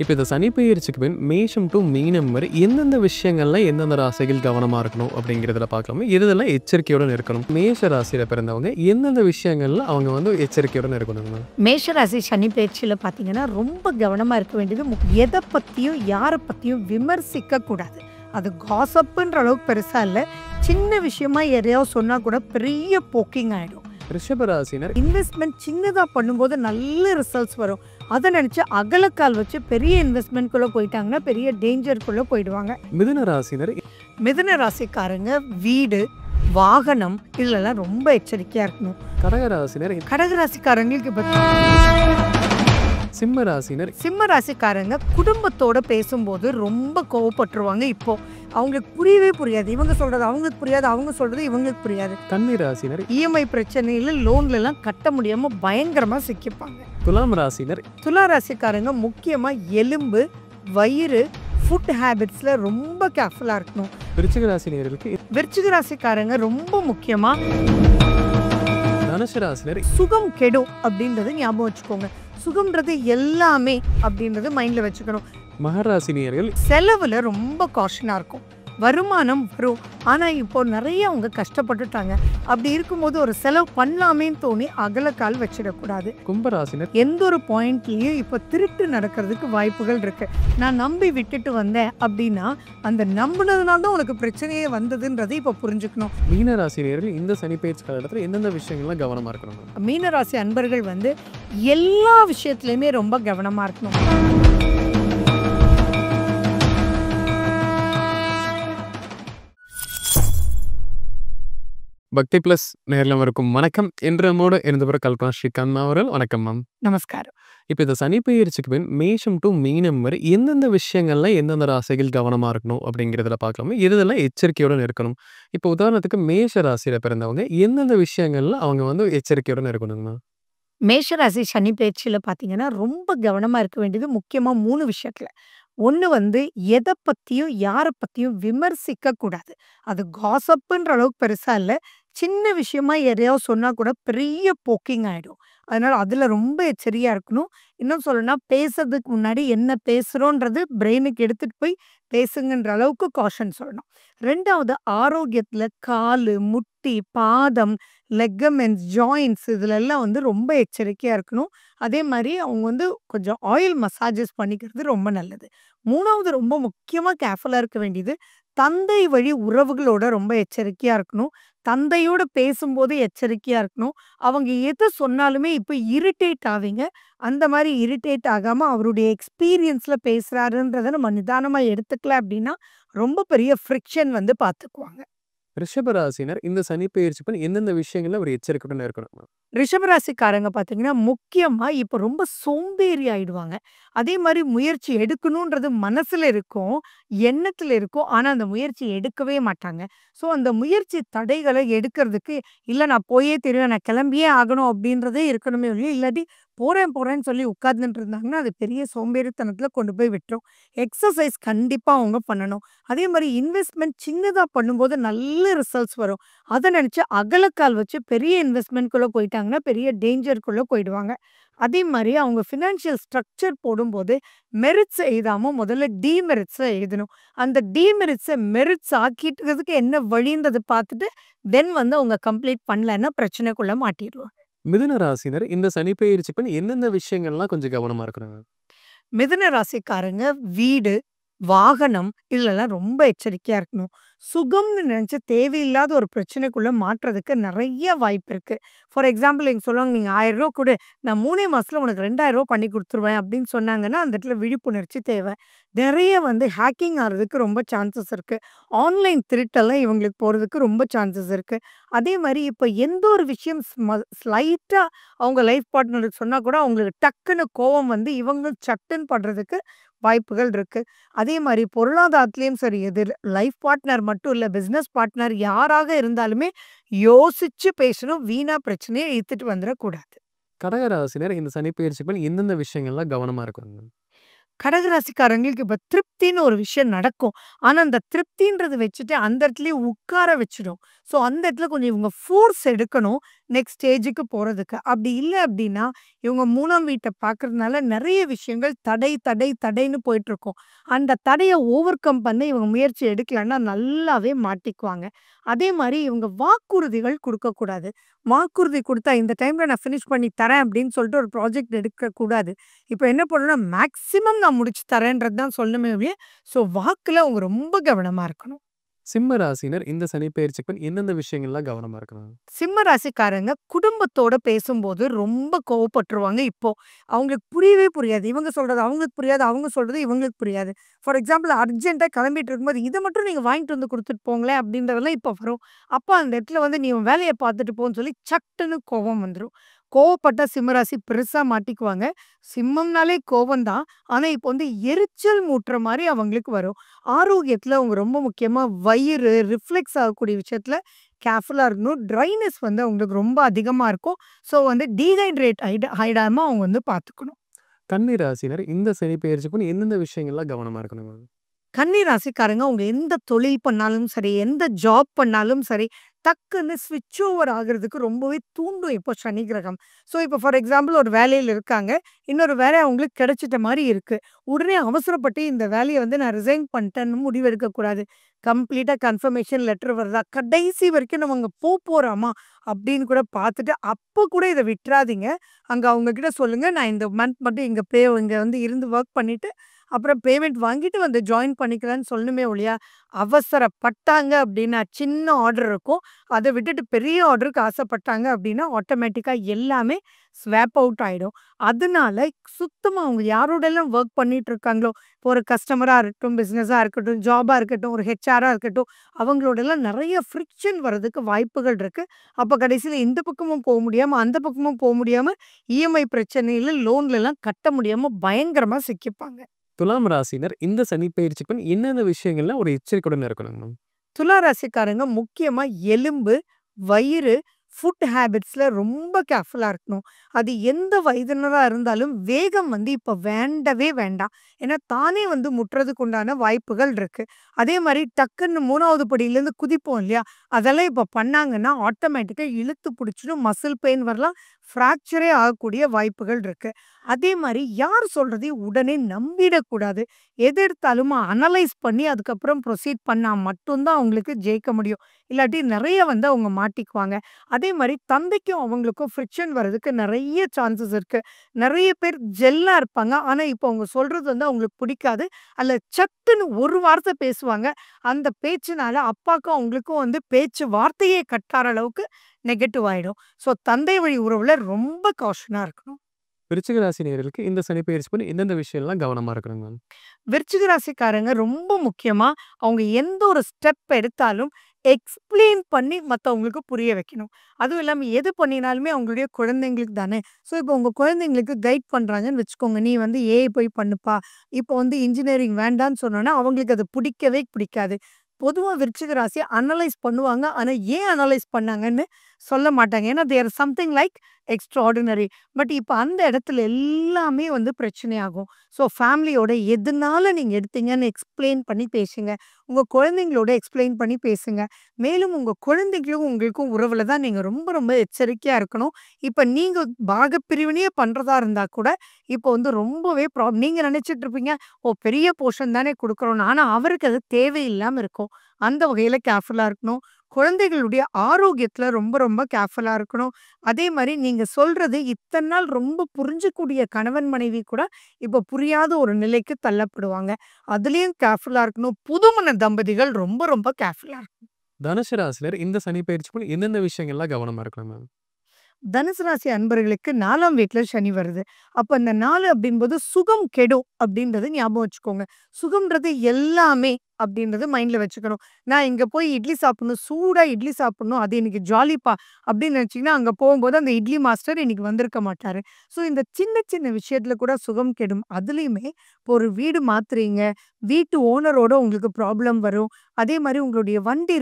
இப்ப இந்த சனி பெயர்ச்சிக்கு பின் மேஷம் டூ மீனம் வரை எந்தெந்த விஷயங்கள்ல எந்தெந்த ராசிகள் கவனமா இருக்கணும் அப்படிங்கிறதுல பார்க்கலாமா? எதெல்லாம் எச்சரிக்கையுடன் இருக்கணும்? மேஷ ராசியில பிறந்தவங்க எந்தெந்த விஷயங்கள்ல அவங்க எச்சரிக்கையுடன் இருக்கணுங்க? மேஷராசி சனி பயிற்சியில் பார்த்தீங்கன்னா ரொம்ப கவனமாக இருக்க வேண்டியது எதை பற்றியும் யாரை பற்றியும் விமர்சிக்க கூடாது. அது காசப்புன்ற அளவுக்கு பெருசாக இல்லை, சின்ன விஷயமா எதையாவது சொன்னால் கூட பெரிய போக்கிங் ஆகிடும். ரிஷப ராசினர் இன்வெஸ்ட்மெண்ட் சின்னதாக பண்ணும்போது நல்ல ரிசல்ட்ஸ் வரும். அதை நினச்சி அகலக்கால் வச்சு பெரிய இன்வெஸ்ட்மெண்ட்குள்ளே போயிட்டாங்கன்னா பெரிய டேஞ்சருக்குள்ளே போயிடுவாங்க. மிதுன ராசினர் மிதுன ராசிக்காரங்க வீடு வாகனம் இதுலலாம் ரொம்ப எச்சரிக்கையாக இருக்கணும். கடக ராசினர் கடகராசிக்காரங்களுக்கு இப்போ சிம்ம ராசினர் சிம்ம ராசிக்காரங்க குடும்பத்தோட பேசும்போது ரொம்ப கோவப்பட்டுருவாங்க. இப்போ அவங்களுக்கு புரியவே புரியாது, இவங்க சொல்றது அவங்களுக்கு புரியாது, அவங்க சொல்றது இவங்களுக்கு புரியாது. கன்னி ராசினர் இஎம்ஐ பிரச்சனையில லோன்ல எல்லாம் கட்ட முடியாம பயங்கரமா சிக்கிப்பாங்க. துலாம் ராசினர் துலா ராசிக்காரங்க முக்கியமா எலும்பு வயிறு ஃபுட் ஹேபிட்ஸ்ல ரொம்ப கேர்ஃபுல்லா இருக்கணும். விருச்சிக ராசினியர்களுக்கு விருச்சிக ராசிக்காரங்க ரொம்ப முக்கியமா தனுசு ராசினர் சுகம் கெடும் அப்படின்றது ஞாபகம் வச்சுக்கோங்க. சுகம்ன்றது எல்லாமே அப்படின்றது மைண்ட்ல வச்சுக்கணும். மகராசினியர்கள் செலவுல ரொம்ப காஷனா இருக்கும். வருமானம் வரும், ஆனா இப்போ நிறைய அவங்க கஷ்டப்பட்டுட்டாங்க. அப்படி இருக்கும்போது ஒரு செலவு பண்ணலாமேன்னு தோணி அகலக்கால் வச்சிடக்கூடாது. கும்பராசினர் எந்த ஒரு பாயிண்ட்லயும் இப்போ திருட்டு நடக்கிறதுக்கு வாய்ப்புகள் இருக்கு. நான் நம்பி விட்டுட்டு வந்தேன் அப்படின்னா அந்த நம்பினதுனால தான் உனக்கு பிரச்சனையே வந்ததுன்றது இப்போ புரிஞ்சுக்கணும். மீன ராசினியர்கள் இந்த சனி பயிற்சி காலகட்டத்தில் எந்தெந்த விஷயங்கள்லாம் கவனமா இருக்கணும்? மீனராசி அன்பர்கள் எல்லா விஷயத்துலையுமே ரொம்ப கவனமா இருக்கணும். பக்தி பிளஸ் நேரில் இருக்கும் வணக்கம் என்றமோடு இருந்தவர கல்பனா ஸ்ரீகாந்த் அவர்கள். வணக்கம் மேம். நமஸ்காரம். இப்போ இந்த சனி பெயர்ச்சிக்கு பின் மேஷம் டூ மீனம் வரை எந்தெந்த விஷயங்கள்ல எந்தெந்த ராசிகள் கவனமா இருக்கணும் அப்படிங்கிறதுல பார்க்கலாமா? எதெல்லாம் எச்சரிக்கையுடன் இருக்கணும்? இப்போ உதாரணத்துக்கு மேஷ ராசியில பிறந்தவங்க எந்தெந்த விஷயங்கள்ல அவங்க எச்சரிக்கையுடன் இருக்கணுங்கண்ணா? மேஷராசி சனி பயிற்சியில் பார்த்தீங்கன்னா ரொம்ப கவனமாக இருக்க வேண்டியது முக்கியமாக 3 விஷயத்தில். ஒன்று எதை பற்றியும் யாரை பற்றியும் விமர்சிக்க கூடாது. அது காசப்புன்ற அளவுக்கு பெருசாக இல்லை, சின்ன விஷயமா எதையாவது சொன்னால் கூட பெரிய போக்கிங் ஆகிடும். அதனால் அதில் ரொம்ப எச்சரிக்கையாக இருக்கணும். இன்னும் சொல்லணும்னா பேசுறதுக்கு முன்னாடி என்ன பேசுகிறோன்றது பிரெயினுக்கு எடுத்துகிட்டு போய் பேசுங்கன்ற அளவுக்கு காஷன் சொல்லணும். 2வது ஆரோக்கியத்தில் கால் முட்டி பாதம் லெக்கமெண்ட்ஸ் ஜாயின்ட்ஸ் இதுலெல்லாம் ரொம்ப எச்சரிக்கையாக இருக்கணும். அதே மாதிரி அவங்க கொஞ்சம் ஆயில் மசாஜஸ் பண்ணிக்கிறது ரொம்ப நல்லது. 3வது ரொம்ப முக்கியமாக கேர்ஃபுல்லாக இருக்க வேண்டியது தந்தை வழி உறவுகளோட ரொம்ப எச்சரிக்கையாக இருக்கணும். தந்தையோட பேசும்போது எச்சரிக்கையாக இருக்கணும். அவங்க எது சொன்னாலுமே இப்போ இரிட்டேட் ஆவீங்க. அந்த மாதிரி இரிட்டேட் ஆகாமல் அவருடைய எக்ஸ்பீரியன்ஸில் பேசுகிறாருன்றதை நம்ம நிதானமாக எடுத்துக்கல அப்படின்னா ரொம்ப பெரிய ஃப்ரிக்ஷன் பார்த்துக்குவாங்க. ரிஷப ராசினர் இந்த சனி பெயர்ச்சி பின் எந்தெந்த விஷயங்கள்ல ஒரு எச்சரிக்கையுடன் இருக்கணும்? ரிஷபராசிக்காரங்க பார்த்தீங்கன்னா முக்கியமாக இப்போ ரொம்ப சோம்பேறி ஆயிடுவாங்க. அதே மாதிரி முயற்சி எடுக்கணுன்றது மனசில் இருக்கும், எண்ணத்தில் இருக்கும், ஆனால் அந்த முயற்சி எடுக்கவே மாட்டாங்க. ஸோ அந்த முயற்சி தடைகளை எடுக்கிறதுக்கு இல்லை நான் போயே தெரியும் நான் கிளம்பியே ஆகணும் அப்படின்றதே இருக்கணுமே ஒழிய இல்லாட்டி போகிறேன்னு சொல்லி உட்கார்ந்துட்டு இருந்தாங்கன்னா அது பெரிய சோம்பேறித்தனத்தில் கொண்டு போய் விட்டுரும். எக்ஸசைஸ் கண்டிப்பாக அவங்க பண்ணணும். அதே மாதிரி இன்வெஸ்ட்மெண்ட் சின்னதாக பண்ணும்போது நல்ல ரிசல்ட்ஸ் வரும். அதை நினச்சி அகலக்கால் வச்சு பெரிய இன்வெஸ்ட்மெண்ட்குள்ளே போயிட்டாங்கன்னா பெரிய டேஞ்சருக்குள்ளே போயிடுவாங்க. அதே மாதிரி அவங்க ஃபினான்ஷியல் ஸ்ட்ரக்சர் போடும்போது மெரிட்ஸ் எழுதாமல் முதல்ல டிமெரிட்ஸை எழுதணும். அந்த டிமெரிட்ஸை மெரிட்ஸ் ஆக்கிட்டுறதுக்கு என்ன வழின்றதை பார்த்துட்டு தென் அவங்க கம்ப்ளீட் பண்ணலன்னா பிரச்சனைக்குள்ளே மாட்டிடுவாங்க. மிதுன ராசினர் இந்த சனி பெயர்ச்சி பின் எந்தெந்த விஷயங்கள்லாம் கொஞ்சம் கவனமா இருக்கணும்? மிதுன ராசிக்காரங்க வீடு வாகனம் இதுலலாம் ரொம்ப எச்சரிக்கையாக இருக்கணும். சுகம்னு நினச்சி தேவையில்லாத ஒரு பிரச்சனைக்குள்ளே மாட்டுறதுக்கு நிறைய வாய்ப்பு இருக்குது. ஃபார் எக்ஸாம்பிள் எங்க சொல்லுவாங்க நீங்கள் 1000 ரூபா கொடு நான் 3 மாதத்தில் உனக்கு 2000 ரூபா பண்ணி கொடுத்துருவேன் அப்படின்னு சொன்னாங்கன்னா அந்த இடத்துல விழிப்புணர்ச்சி தேவை. நிறைய ஹேக்கிங் ஆகிறதுக்கு ரொம்ப சான்சஸ் இருக்குது. ஆன்லைன் திருட்டெல்லாம் இவங்களுக்கு போகிறதுக்கு ரொம்ப சான்சஸ் இருக்குது. அதே மாதிரி இப்போ எந்த ஒரு விஷயம் ஸ்லைட்டாக அவங்க லைஃப் பார்ட்னருக்கு சொன்னால் கூட அவங்களுக்கு டக்குன்னு கோவம் இவங்க சட்டுன்னு படுறதுக்கு வாய்ப்புகள் இருக்கு. அதே மாதிரி பொருளாதாரத்திலயும் சரி, எது லைஃப் பார்ட்னர் மட்டும் இல்ல, பிசினஸ் பார்ட்னர் யாராக இருந்தாலுமே யோசிச்சு பேசணும். வீணா பிரச்சனையை இழுத்துட்டு வந்துடக்கூடாது. கடக ராசினர் இந்த சனி பெயர்ச்சி பின் எந்தெந்த விஷயங்கள்லாம் கவனமா இருக்கணும்? கடகராசிக்காரங்களுக்கு இப்ப திருப்தின்னு ஒரு விஷயம் நடக்கும். ஆனா, அந்த திருப்தின்றத வச்சுட்டு அந்த இடத்துலயே உட்கார வச்சுடும். ஸோ, அந்த இடத்துல கொஞ்சம் இவங்க ஃபோர்ஸ் எடுக்கணும், நெக்ஸ்ட் ஸ்டேஜுக்கு போறதுக்கு. அப்படி இல்ல அப்படின்னா, இவங்க 3ஆம் வீட்ட பார்க்கறதுனால நெறைய விஷயங்கள் தடை, தடை, தடைன்னு போயிட்டுருக்கும். அந்த தடைய ஓவர் கம் பண்ண இவங்க முயற்சி எடுக்கலன்னா நல்லாவே மாட்டிக்குவாங்க. அதே மாரி இவங்க வாக்குறுதிகள் குடுக்கக்கூடாது. வாக்குறுதி குடுத்தா, இந்த டைம்ல நான் ஃபினிஷ் பண்ணி தரேன் அப்படின்னு சொல்லிட்டு ஒரு ப்ராஜெக்ட் எடுக்கக்கூடாது. இப்ப என்ன பண்ணணும்னா, மேக்ஸிமம் நான் முடிச்சு தரேன்றது தான் சொல்லணுமே ஒழிய, ஸோ வாக்குல அவங்க ரொம்ப கவனமா இருக்கணும். சிம்ம ராசியினர் இந்த சனி பெயர்ச்சிக்கு பின் எந்தெந்த விஷயங்கள்ல கவனமா இருக்கணும்? சிம்ம ராசிக்காரங்க குடும்பத்தோட பேசும்போது ரொம்ப கோவப்பட்டுருவாங்க இப்போ. அவங்களுக்கு புரியவே புரியாது. இவங்க சொல்றது அவங்களுக்கு புரியாது. அவங்க சொல்றது இவங்களுக்கு புரியாது. ஃபார் எக்ஸாம்பிள் அர்ஜென்ட்டா கிளம்பிட்டு இருக்கும்போது, "இத மட்டும் நீங்க வாங்கிட்டு வந்து குடுத்துட்டு போங்களேன்" அப்படின்றதெல்லாம் இப்ப வரும். அப்ப அந்த இடத்துல வந்து, "நீ உன் வேலைய பார்த்துட்டு போன்னு" சொல்லி சட்டுன்னு கோவம் வந்துரும். கோவப்பட்டா சிம்மராசி பெருசா மாட்டிக்குவாங்க. சிம்மம்னாலே கோவம் தான். ஆனா, இப்போ வந்து எரிச்சல் மூட்டுற மாரி அவங்களுக்கு வரும். ஆரோக்கியத்துல அவங்க ரொம்ப முக்கியமா வயிறு, ரிஃப்ளெக்ஸ் ஆகக்கூடிய விஷயத்துல கேர்ஃபுல்லா இருக்கணும். ட்ரைனஸ் வந்து அவங்களுக்கு ரொம்ப அதிகமா இருக்கும். ஸோ வந்து டீஹைட்ரேட் ஆயிடாம அவங்க வந்து பார்த்துக்கணும். கன்னி ராசியினர் இந்த சனி பெயர்ச்சிக்கு பின் எந்தெந்த விஷயங்கள்ல கவனமா இருக்கணுங்க? கன்னி ராசிக்காரங்க அவங்க எந்த தொழில் பண்ணாலும் சரி, எந்த ஜாப் பண்ணாலும் சரி, டக்குன்னு ஸ்விட்ச் ஓவர் ஆகுறதுக்கு ரொம்பவே தூண்டும் இப்போ சனி கிரகம். ஸோ இப்போ ஃபார் எக்ஸாம்பிள் ஒரு வேலையில இருக்காங்க. இன்னொரு வேலை அவங்களுக்கு கிடைச்சிட்ட மாரி இருக்கு. உடனே அவசரப்பட்டு இந்த வேலைய வந்து நான் ரிசைன் பண்ணிட்டேன்னு முடிவெடுக்கக்கூடாது. கம்ப்ளீட்டா கன்ஃபர்மேஷன் லெட்டர் வருதா? கடைசி வரைக்கும் நம்ம அங்க போறோமா? அப்படின்னு கூட பார்த்துட்டு, அப்ப கூட இத விட்றாதீங்க. அங்க அவங்க கிட்ட சொல்லுங்க, நான் இந்த மந்த் மட்டும் இங்க வந்து இருந்து வொர்க் பண்ணிட்டு அப்புறம் பேமெண்ட் வாங்கிட்டு வந்து ஜாயின் பண்ணிக்கலான்னு சொல்லணுமே ஒழிய, அவசரப்பட்டாங்க அப்டின்னா, சின்ன ஆர்டர் இருக்கும். அத விட்டுட்டு பெரிய ஆர்டருக்கு ஆசைப்பட்டாங்க அப்டின்னா, ஆட்டோமேட்டிக்கா எல்லாமே ஸ்வாப் அவுட் ஆயிடும். அதனால சுத்தமா அவங்க யாரோடலாம் வொர்க் பண்ணிட்டு இருக்காங்களோ, இப்போ ஒரு கஸ்டமரா இருக்கட்டும், பிசினஸா இருக்கட்டும், ஜாபா இருக்கட்டும், ஒரு ஹெச்ஆரா இருக்கட்டும், அவங்களோடலாம் நெறைய ஃப்ரிக்ஷன் வரதுக்கு வாய்ப்புகள் இருக்கு. அப்ப கடைசில இந்த பக்கமும் முடியாம, அந்த பக்கமும் முடியாம, இஎம்ஐ பிரச்சனையில, லோன்லலாம் கட்ட முடியாம பயங்கரமா சிக்கிப்பாங்க. துலாம் ராசியினர் இந்த சனி பெயர்ச்சிக்கு பின் எந்தெந்த விஷயங்கள்ல ஒரு எச்சரிக்கையுடன் இருக்கணுங்க? துலா ராசிக்காரங்க முக்கியமா எலும்பு, வயிறு, ஃபுட் ஹேபிட்ஸ்ல ரொம்ப கேர்ஃபுல்லா இருக்கணும். அது எந்த வயதினரா இருந்தாலும் வேகம் வந்து இப்ப வேண்டவே வேண்டாம். ஏன்னா தானே வந்து முட்டுறதுக்கு உண்டான வாய்ப்புகள் இருக்கு. அதே மாரி டக்குன்னு 3வது படியிலேருந்து குதிப்போம் இல்லையா? அதெல்லாம் இப்ப பண்ணாங்கன்னா ஆட்டோமேட்டிக்கா இழுத்து புடிச்சிடும். மசில் பெயின் வரலாம். ஃப்ராக்சரே ஆகக்கூடிய வாய்ப்புகள் இருக்கு. அதே மாரி யார் சொல்றதையும் உடனே நம்பிடக்கூடாது. எது எடுத்தாலும் அனலைஸ் பண்ணி அதுக்கப்புறம் ப்ரொசீட் பண்ணா மட்டும் தான் அவங்களுக்கு ஜெயிக்க முடியும். இல்லாட்டி நெறைய வந்து அவங்க மாட்டிக்குவாங்க. அதே மாரி தந்தைக்கும் அவங்களுக்கும் ஃப்ரிக்ஷன் வரதுக்கு நெறைய சான்சஸ் இருக்கு. நெறைய பேர் ஜெல்லா இருப்பாங்க. ஆனா, இப்போ அவங்க சொல்றது வந்து அவங்களுக்கு பிடிக்காது. அதுல சட்டுன்னு ஒரு வார்த்தை பேசுவாங்க. அந்த பேச்சுனால அப்பாக்கும் அவங்களுக்கும் வந்து பேச்சு வார்த்தையே கட் ஆற அளவுக்கு நெகட்டிவ் ஆயிடும். ஸோ தந்தை வழி உறவுல ரொம்ப காஷனா இருக்கணும். விருச்சிக ராசி நேயர்களுக்கு இந்த சனி பெயர்ச்சி பின் எந்தெந்த விஷயம்லாம் கவனமா இருக்கணுங்க? விருச்சிக ராசிக்காரங்க ரொம்ப முக்கியமா, அவங்க எந்த ஒரு ஸ்டெப் எடுத்தாலும் எக்ஸ்ப்ளைன் பண்ணி மத்தவங்களுக்கு புரிய வைக்கணும். அதுவும் இல்லாம எது பண்ணினாலுமே அவங்களுடைய குழந்தைங்களுக்கு தானே. ஸோ இப்போ உங்க குழந்தைங்களுக்கு கைட் பண்றாங்கன்னு வச்சுக்கோங்க. நீ வந்து ஏஐ போய் பண்ணுப்பா. இப்போ வந்து இன்ஜினியரிங் வேண்டான்னு சொன்னோம்னா, அவங்களுக்கு அது பிடிக்கவே பிடிக்காது. பொதுவா விருச்சிக ராசி அனலைஸ் பண்ணுவாங்க. ஆனா ஏன் அனலைஸ் பண்ணாங்கன்னு சொல்ல மாட்டாங்க. ஏன்னா they or something like extraordinary. But இப்ப அந்த இடத்துல எல்லாமே வந்து பிரச்சனையாகும். ஸோ ஃபேமிலியோட எதுனால நீங்க எடுத்தீங்கன்னு எக்ஸ்ப்ளைன் பண்ணி பேசுங்க. உங்க குழந்தைங்களோட எக்ஸ்ப்ளைன் பண்ணி பேசுங்க. மேலும் உங்க குழந்தைகளும் உங்களுக்கும் உறவுல தான் நீங்க ரொம்ப ரொம்ப எச்சரிக்கையா இருக்கணும். இப்ப நீங்க பாகப்பிரிவினையே பண்றதா இருந்தா கூட, இப்போ வந்து ரொம்பவே நீங்க நினைச்சிட்டு இருப்பீங்க, "ஓ! பெரிய போர்ஷன் தானே குடுக்குறோம்னு." ஆனா அவருக்கு அது தேவையில்லாம இருக்கும். அந்த வகையில கேர்ஃபுல்லா இருக்கணும். குழந்தைகளுடைய ஆரோக்கியத்துல ரொம்ப ரொம்ப கேர்ஃபுல்லா இருக்கணும். அதே மாரி நீங்க சொல்றது இத்தன நாள் ரொம்ப புரிஞ்சக்கூடிய கணவன், மனைவி கூட இப்ப புரியாத ஒரு நிலைக்கு தள்ளப்படுவாங்க. அதுலயும் கேர்ஃபுல்லா இருக்கணும். புதுமண தம்பதிகள் ரொம்ப ரொம்ப கேர்ஃபுல்லா இருக்கணும். தனுசு ராசினர் இந்த சனி பெயர்ச்சி பின் எந்தெந்த விஷயங்கள்லாம் கவனமா இருக்கணுங்க? தனுசு ராசி அன்பர்களுக்கு 4ஆம் வீட்ல சனி வருது. அப்ப அந்த 4 அப்படின்போது சுகம் கெடும் அப்படின்றத ஞாபகம் வச்சுக்கோங்க. சுகம்ன்றது எல்லாமே அப்படின்றது மைண்ட்ல வச்சுக்கணும். நான் இங்க போய் இட்லி சாப்பிடணும், சூடா இட்லி சாப்பிடணும், அது இன்னைக்கு ஜாலிப்பா அப்படின்னு நினைச்சீங்கன்னா, அங்க போகும்போது அந்த இட்லி மாஸ்டர் இன்னைக்கு வந்திருக்க மாட்டாரு. ஸோ இந்த சின்ன சின்ன விஷயத்துல கூட சுகம் கெடும். அதுலயுமே இப்போ ஒரு வீடு மாத்துறீங்க, வீட்டு ஓனரோட உங்களுக்கு ப்ராப்ளம் வரும். அதே மாரி உங்களுடைய வண்டி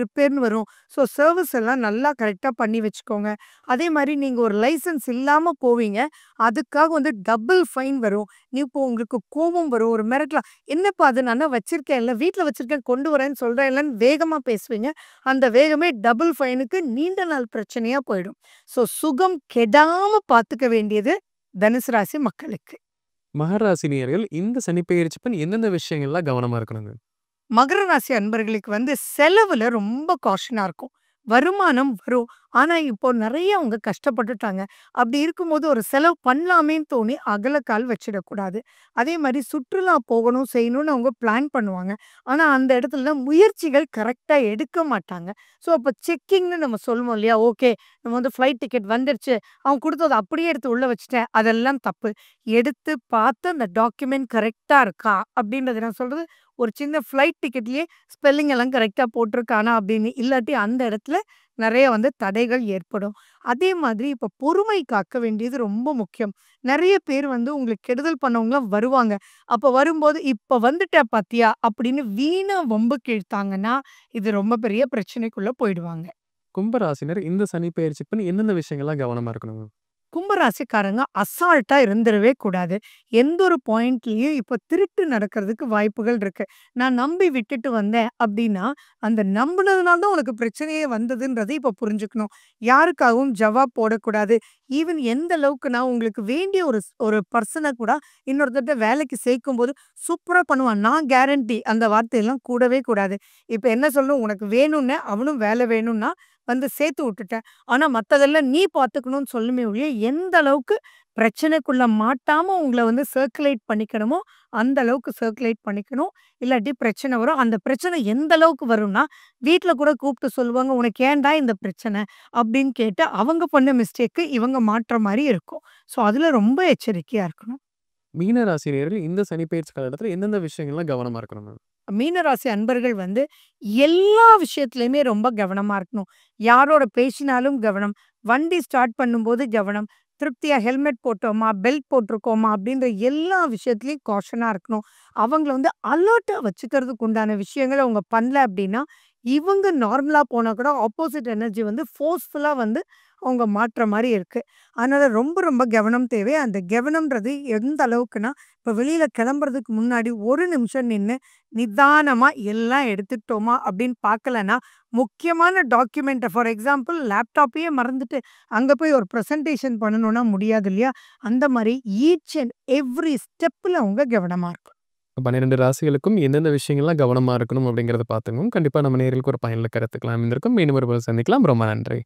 ரிப்பேர்ன்னு வரும். ஸோ சர்விஸ் எல்லாம் நல்லா கரெக்ட்டா பண்ணி வச்சுக்கோங்க. அதே மாரி நீங்க ஒரு லைசென்ஸ் இல்லாம போவீங்க. அதுக்காக வந்து டபுள் ஃபைன் வரும். இப்போ உங்களுக்கு கோவம் வரும். ஒரு மிரட்டலாம். "என்னப்பா அது நான் தான் வச்சிருக்கேன்ல, வீட்ல வச்சிருக்கேன் கொண்டு வரேன்னு சொல்றேன்லன்னு" வேகமா பேசுவீங்க. அந்த வேகமே டபுள் ஃபைனுக்கு நீண்ட நாள் பிரச்சனையா போயிடும். ஸோ சுகம் கெடாம பார்த்துக்க வேண்டியது தனுசு ராசி மக்களுக்கு. மகர ராசி நேயர்கள் இந்த சனிப்பெயர்ச்சி பெண் எந்தெந்த விஷயங்கள்ல கவனமா இருக்கணுங்க? மகர ராசி அன்பர்களுக்கு வந்து செலவுல ரொம்ப காஷனா இருக்கும். வருமானம் வரும். ஆனா, இப்போ நெறைய அவங்க கஷ்டப்பட்டுட்டாங்க. அப்படி இருக்கும்போது ஒரு செலவு பண்ணலாமேன்னு தோணி அகலக்கால் வச்சிடக்கூடாது. அதே மாரி சுற்றுலா போகணும், செய்யணும்னு அவங்க பிளான் பண்ணுவாங்க. ஆனா, அந்த இடத்துல முயற்சிகள் கரெக்ட்டா எடுக்க மாட்டாங்க. ஸோ, அப்ப செக்கிங்ன்னு நம்ம சொல்லுவோம் இல்லையா? ஓகே, நம்ம வந்து ஃப்ளைட் டிக்கெட் வந்துருச்சு. அவன் குடுத்தத அப்படியே எடுத்து உள்ள வச்சுட்டேன். அதெல்லாம் தப்பு. எடுத்து பார்த்து அந்த டாக்குமெண்ட் கரெக்ட்டா இருக்கா? அப்படின்றத நான் சொல்றது ஒரு சின்ன ஃப்ளைட் டிக்கெட்லயே ஸ்பெல்லிங் எல்லாம் கரெக்ட்டா போட்டிருக்கானா அப்படின்னு. இல்லாட்டி அந்த இடத்துல நெறைய வந்து தடைகள் ஏற்படும். அதே மாதிரி இப்ப பொறுமை காக்க வேண்டியது ரொம்ப முக்கியம். நெறைய பேர் வந்து உங்களுக்கு கெடுதல் பண்ணவங்கலாம் வருவாங்க. அப்ப வரும்போது, "இப்ப வந்துட்ட பாத்தியா?" அப்படின்னு வீணா வம்புக்கு இழுத்தாங்கன்னா, இது ரொம்ப பெரிய பிரச்சனைக்குள்ள போயிடுவாங்க. கும்பராசினர் இந்த சனிப்பெயர்ச்சி பெண் எந்தெந்த விஷயங்கள்லாம் கவனமா இருக்கணுங்க? கும்பராசிக்காரங்க அசால்ட்டா இருந்துறவே கூடாது. எந்த ஒரு பாயிண்ட்லயும் இப்ப திருட்டு நடக்கிறதுக்கு வாய்ப்புகள் இருக்கு. நான் நம்பி விட்டுட்டு வந்தேன் அப்டின்னா, அந்த நம்புனதுனால தான் உனக்கு பிரச்சனையே வந்ததுன்றத இப்ப புரிஞ்சுக்கணும். யாருக்காகவும் ஜவாப் போடக்கூடாது. ஈவன் எந்த அளவுக்குன்னா, உங்களுக்கு வேண்டிய ஒரு பர்சன கூட இன்னொருத்தர்ட்ட வேலைக்கு சேர்க்கும்போது, சூப்பரா பண்ணுவான். நான் கேரண்டி அந்த வார்த்தையெல்லாம் கூடவே கூடாது. இப்ப என்ன சொல்லணும், உனக்கு வேணும்னேன், அவனும் வேலை வேணும்னா வந்து சேர்த்து விட்டுட்டேன். ஆனா மத்ததெல்லாம் நீ பார்த்துக்கணும்னு சொல்லுமே ஒழிய, எந்த அளவுக்கு பிரச்சனைக்குள்ள மாட்டாம உங்கள வந்து சர்க்குலேட் பண்ணிக்கணுமோ, அந்த அளவுக்கு சர்க்குலேட் பண்ணிக்கணும். இல்லாட்டி பிரச்சனை வரும். அந்த பிரச்சனை எந்த அளவுக்கு வரும்னா, வீட்ல கூட கூப்பிட்டு சொல்லுவாங்க, "உனக்கு ஏன்டா இந்த பிரச்சனை?" அப்படின்னு கேட்டு அவங்க பண்ண மிஸ்டேக்கு இவங்க மாட்ற மாரி இருக்கும். ஸோ அதுல ரொம்ப எச்சரிக்கையா இருக்கணும். மீன ராசி நேயர்கள் இந்த சனிப்பெயர்ச்சி காலகட்டத்தில எந்தெந்த விஷயங்கள்லாம் கவனமா இருக்கணுங்க? மீனராசி அன்பர்கள் வந்து எல்லா விஷயத்திலயுமே ரொம்ப கவனமா இருக்கணும். யாரோட பேசினாலும் கவனம். வண்டி ஸ்டார்ட் பண்ணும்போது கவனம். திருப்தியா ஹெல்மெட் போட்டோமா, பெல்ட் போட்டிருக்கோமா அப்படின்ற எல்லா விஷயத்திலயும் காஷனா இருக்கணும். அவங்கள வந்து அலர்ட்டா வச்சுக்கிறதுக்கு உண்டான விஷயங்கள அவங்க பண்ணல அப்படின்னா, இவங்க நார்மலா போனா கூட ஆப்போசிட் எனர்ஜி வந்து ஃபோர்ஸ்ஃபுல்லா வந்து அவங்க மாட்ற மாரி இருக்கு. அதனால ரொம்ப ரொம்ப கவனம் தேவை. அந்த கவனம்ன்றது எந்த அளவுக்குன்னா, இப்ப வெளியில கிளம்புறதுக்கு முன்னாடி ஒரு நிமிஷம் நின்னு நிதானமா எல்லாம் எடுத்துக்கிட்டோமா அப்படின்னு பார்க்கலன்னா, முக்கியமான டாக்குமெண்ட்ட ஃபார் எக்ஸாம்பிள் லேப்டாப்பயே மறந்துட்டு, அங்க போய் ஒரு பிரசன்டேஷன் பண்ணணும்னா முடியாது இல்லையா? அந்த மாரி ஈச் அண்ட் எவ்ரி ஸ்டெப்ல அவங்க கவனமா இருக்கணும். 12 ராசிகளுக்கும் எந்தெந்த விஷயங்கள்லாம் கவனமா இருக்கணும் அப்படிங்கிறத பார்த்துங்க. கண்டிப்பா நம்ம நேயர்களுக்கு ஒரு பயனுள்ள கருத்துக்கள் அமைந்திருக்கும். மீண்டும் ஒரு முறை சந்திக்கலாம். ரொம்ப நன்றி.